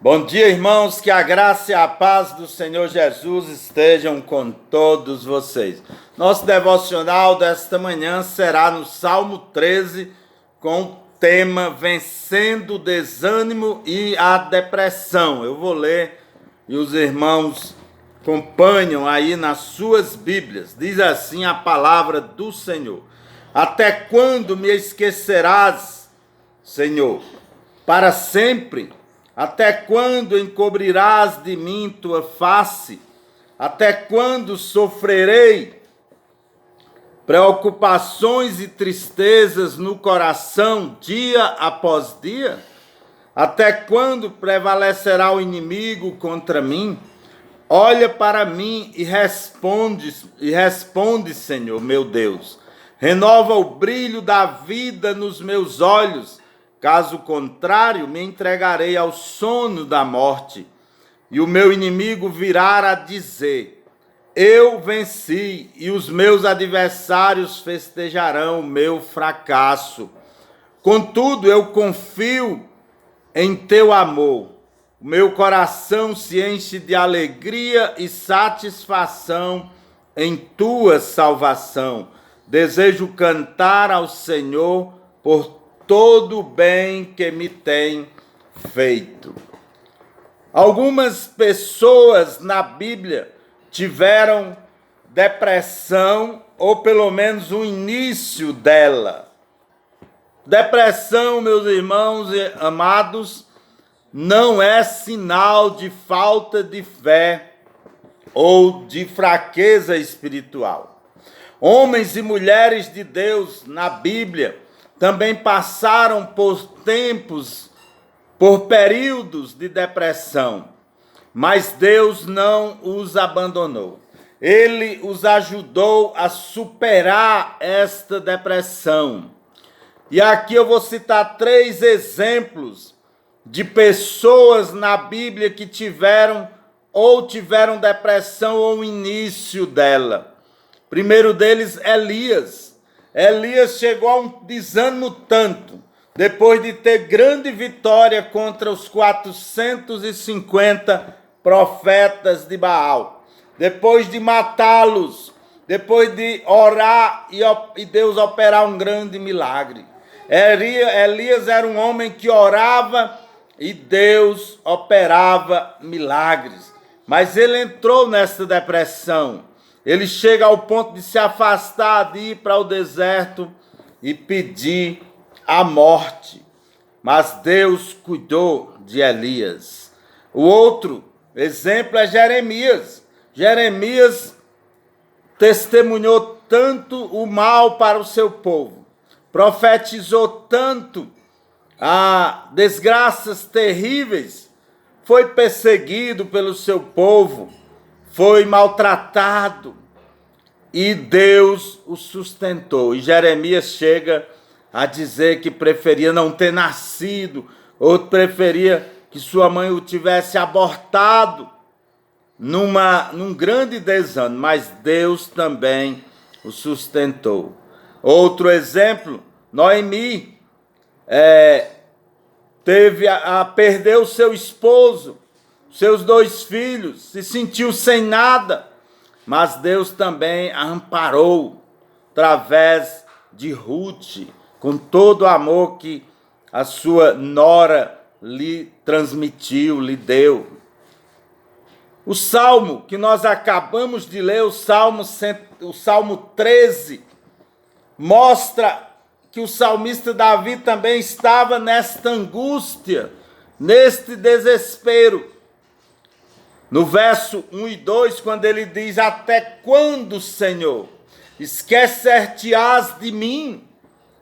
Bom dia, irmãos, que a graça e a paz do Senhor Jesus estejam com todos vocês. Nosso devocional desta manhã será no Salmo 13, com o tema Vencendo o Desânimo e a Depressão. Eu vou ler e os irmãos acompanham aí nas suas Bíblias. Diz assim a palavra do Senhor: Até quando me esquecerás, Senhor? Para sempre? Até quando encobrirás de mim tua face? Até quando sofrerei preocupações e tristezas no coração, dia após dia? Até quando prevalecerá o inimigo contra mim? Olha para mim e responde, Senhor, meu Deus. Renova o brilho da vida nos meus olhos. Caso contrário, me entregarei ao sono da morte, e o meu inimigo virá a dizer: eu venci, e os meus adversários festejarão o meu fracasso. Contudo, eu confio em teu amor. O meu coração se enche de alegria e satisfação em tua salvação. Desejo cantar ao Senhor por todo o bem que me tem feito. Algumas pessoas na Bíblia tiveram depressão, ou pelo menos o início dela. Depressão, meus irmãos e amados, não é sinal de falta de fé ou de fraqueza espiritual. Homens e mulheres de Deus na Bíblia também passaram por períodos de depressão, mas Deus não os abandonou. Ele os ajudou a superar esta depressão. E aqui eu vou citar 3 exemplos de pessoas na Bíblia que tiveram depressão ou o início dela. Primeiro deles, Elias. Elias chegou a um desânimo tanto, depois de ter grande vitória contra os 450 profetas de Baal, depois de matá-los, depois de orar e Deus operar um grande milagre. Elias era um homem que orava e Deus operava milagres, mas ele entrou nessa depressão. Ele chega ao ponto de se afastar, de ir para o deserto e pedir a morte. Mas Deus cuidou de Elias. O outro exemplo é Jeremias. Jeremias testemunhou tanto o mal para o seu povo, profetizou tanto desgraças terríveis, foi perseguido pelo seu povo, foi maltratado, e Deus o sustentou. E Jeremias chega a dizer que preferia não ter nascido, ou preferia que sua mãe o tivesse abortado, num grande desânimo, mas Deus também o sustentou. Outro exemplo, Noemi perdeu seu esposo, seus 2 filhos, se sentiu sem nada, mas Deus também a amparou através de Ruth, com todo o amor que a sua nora lhe transmitiu, lhe deu. O salmo que nós acabamos de ler, o Salmo 13, mostra que o salmista Davi também estava nesta angústia, neste desespero. No verso 1 e 2, quando ele diz: até quando, Senhor, esquecer-te-ás de mim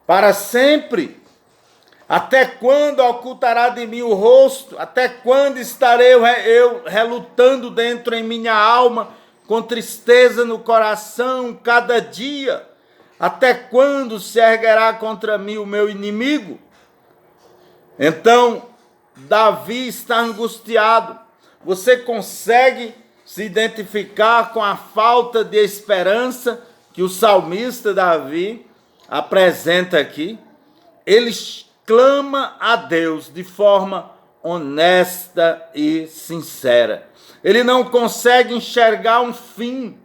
para sempre? Até quando ocultará de mim o rosto? Até quando estarei eu relutando dentro em minha alma, com tristeza no coração cada dia? Até quando se erguerá contra mim o meu inimigo? Então, Davi está angustiado. Você consegue se identificar com a falta de esperança que o salmista Davi apresenta aqui? Ele clama a Deus de forma honesta e sincera. Ele não consegue enxergar um fim,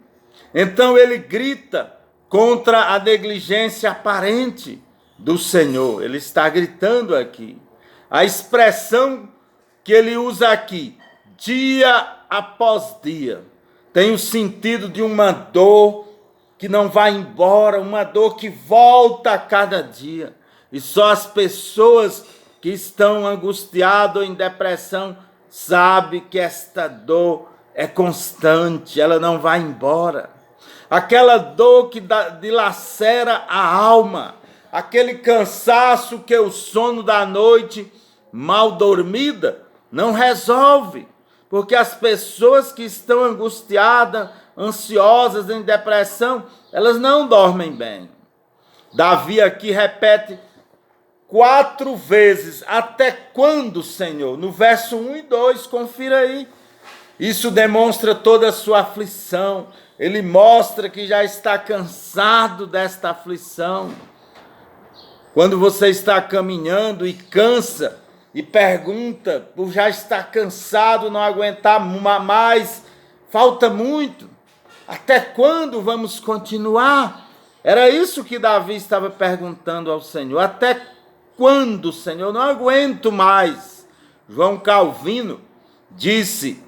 então ele grita contra a negligência aparente do Senhor. Ele está gritando aqui. A expressão que ele usa aqui, dia após dia, tem o sentido de uma dor que não vai embora, uma dor que volta a cada dia. E só as pessoas que estão angustiadas ou em depressão sabem que esta dor é constante, ela não vai embora. Aquela dor que dilacera a alma, aquele cansaço que o sono da noite mal dormida não resolve, porque as pessoas que estão angustiadas, ansiosas, em depressão, elas não dormem bem. Davi aqui repete 4 vezes, até quando, Senhor? No verso 1 e 2, confira aí. Isso demonstra toda a sua aflição. Ele mostra que já está cansado desta aflição. Quando você está caminhando e cansa, e pergunta, por já estar cansado, não aguentar mais, falta muito, até quando vamos continuar? Era isso que Davi estava perguntando ao Senhor, até quando, Senhor? Não aguento mais. João Calvino disse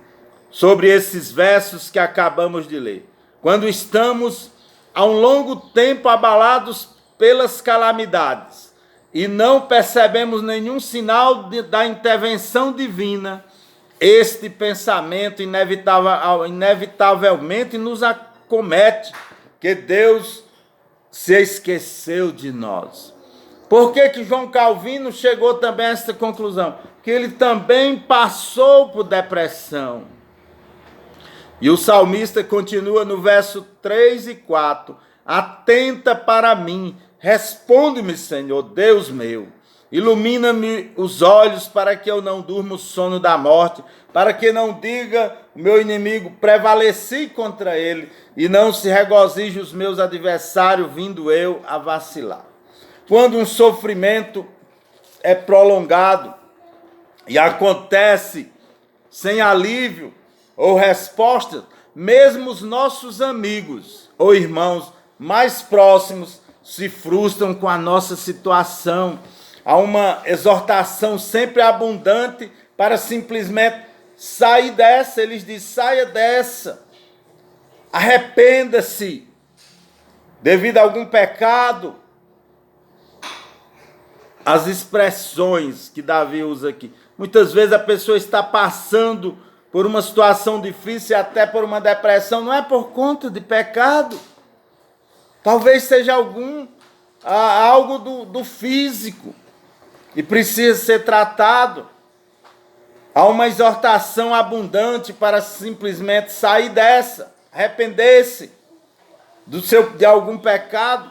sobre esses versos que acabamos de ler: quando estamos há um longo tempo abalados pelas calamidades e não percebemos nenhum sinal da intervenção divina, este pensamento inevitavelmente nos acomete, que Deus se esqueceu de nós. Por que João Calvino chegou também a esta conclusão? Que ele também passou por depressão. E o salmista continua no verso 3 e 4. Atenta para mim, responde-me, Senhor, Deus meu. Ilumina-me os olhos para que eu não durma o sono da morte, para que não diga o meu inimigo, prevaleci contra ele, e não se regozije os meus adversários, vindo eu a vacilar. Quando um sofrimento é prolongado e acontece sem alívio ou resposta, mesmo os nossos amigos ou irmãos mais próximos se frustram com a nossa situação. Há uma exortação sempre abundante para simplesmente sair dessa. Eles dizem, saia dessa, arrependa-se devido a algum pecado. As expressões que Davi usa aqui. Muitas vezes a pessoa está passando por uma situação difícil, até por uma depressão, não é por conta de pecado. Talvez seja algo do físico e precisa ser tratado. Há uma exortação abundante para simplesmente sair dessa, arrepender-se de algum pecado.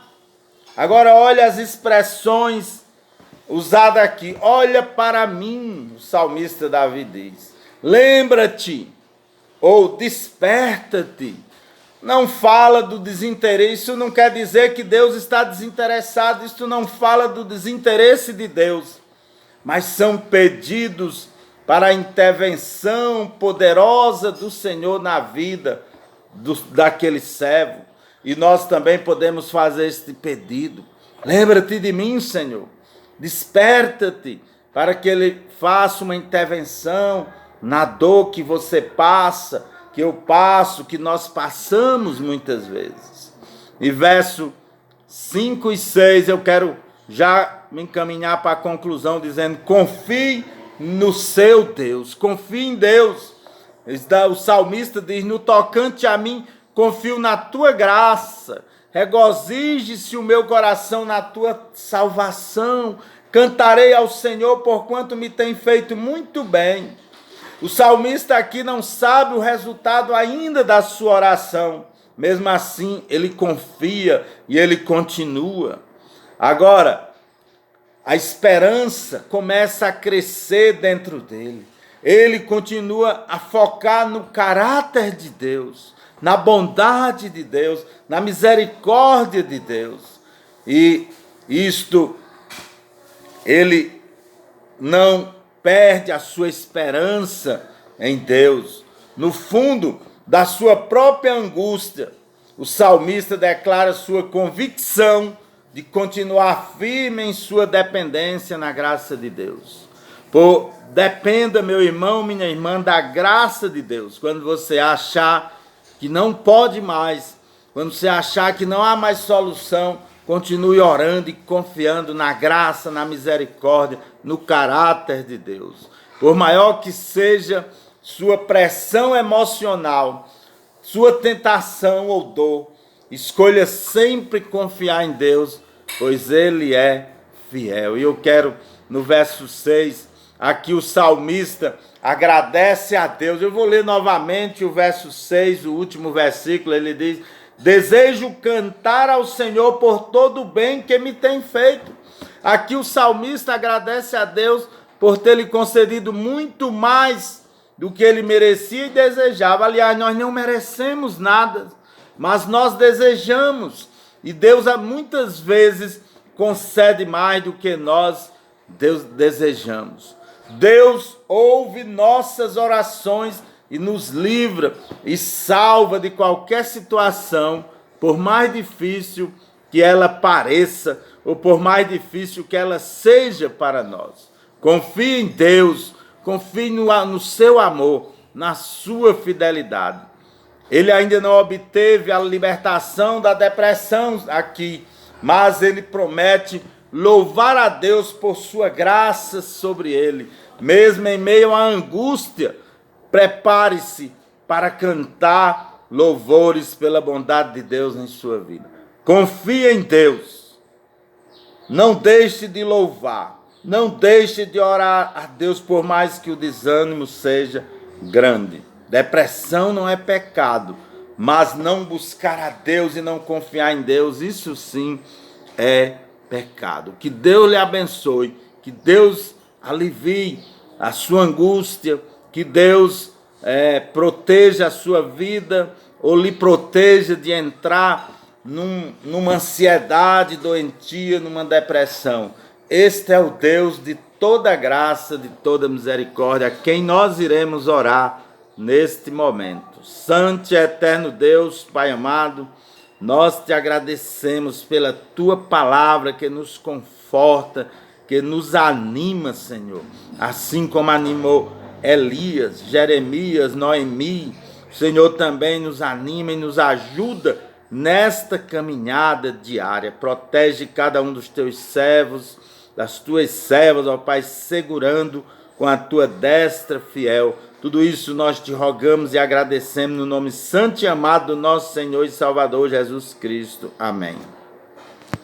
Agora olha as expressões usadas aqui. Olha para mim, o salmista Davi diz. Lembra-te, ou desperta-te. Não fala do desinteresse, isso não quer dizer que Deus está desinteressado, isso não fala do desinteresse de Deus, mas são pedidos para a intervenção poderosa do Senhor na vida daquele servo. E nós também podemos fazer este pedido. Lembra-te de mim, Senhor. Desperta-te para que Ele faça uma intervenção na dor que você passa, que eu passo, que nós passamos muitas vezes. E verso 5 e 6, eu quero já me encaminhar para a conclusão, dizendo, confie no seu Deus, confie em Deus. O salmista diz, no tocante a mim, confio na tua graça, regozije-se o meu coração na tua salvação, cantarei ao Senhor porquanto me tem feito muito bem. O salmista aqui não sabe o resultado ainda da sua oração. Mesmo assim, ele confia e ele continua. Agora, a esperança começa a crescer dentro dele. Ele continua a focar no caráter de Deus, na bondade de Deus, na misericórdia de Deus. E isto, ele não perde a sua esperança em Deus. No fundo da sua própria angústia, o salmista declara sua convicção de continuar firme em sua dependência na graça de Deus. Dependa, meu irmão, minha irmã, da graça de Deus. Quando você achar que não pode mais, quando você achar que não há mais solução, continue orando e confiando na graça, na misericórdia, no caráter de Deus. Por maior que seja sua pressão emocional, sua tentação ou dor, escolha sempre confiar em Deus, pois Ele é fiel. E eu quero, no verso 6, aqui o salmista agradece a Deus. Eu vou ler novamente o verso 6, o último versículo. Ele diz: desejo cantar ao Senhor por todo o bem que me tem feito. Aqui o salmista agradece a Deus por ter lhe concedido muito mais do que ele merecia e desejava. Aliás, nós não merecemos nada, mas nós desejamos. E Deus muitas vezes concede mais do que nós desejamos. Deus ouve nossas orações e nos livra e salva de qualquer situação, por mais difícil que ela pareça, ou por mais difícil que ela seja para nós. Confie em Deus, confie no seu amor, na sua fidelidade. Ele ainda não obteve a libertação da depressão aqui, mas ele promete louvar a Deus por sua graça sobre ele. Mesmo em meio à angústia, prepare-se para cantar louvores pela bondade de Deus em sua vida. Confie em Deus. Não deixe de louvar. Não deixe de orar a Deus, por mais que o desânimo seja grande. Depressão não é pecado, mas não buscar a Deus e não confiar em Deus, isso sim é pecado. Que Deus lhe abençoe, que Deus alivie a sua angústia, que Deus proteja a sua vida, ou lhe proteja de entrar numa ansiedade doentia, numa depressão. Este é o Deus de toda graça, de toda misericórdia, a quem nós iremos orar neste momento. Santo e eterno Deus, Pai amado, nós te agradecemos pela tua palavra que nos conforta, que nos anima, Senhor. Assim como animou Elias, Jeremias, Noemi, o Senhor também nos anima e nos ajuda nesta caminhada diária. Protege cada um dos teus servos, das tuas servas, ó Pai, segurando com a tua destra fiel. Tudo isso nós te rogamos e agradecemos no nome santo e amado do nosso Senhor e Salvador Jesus Cristo. Amém.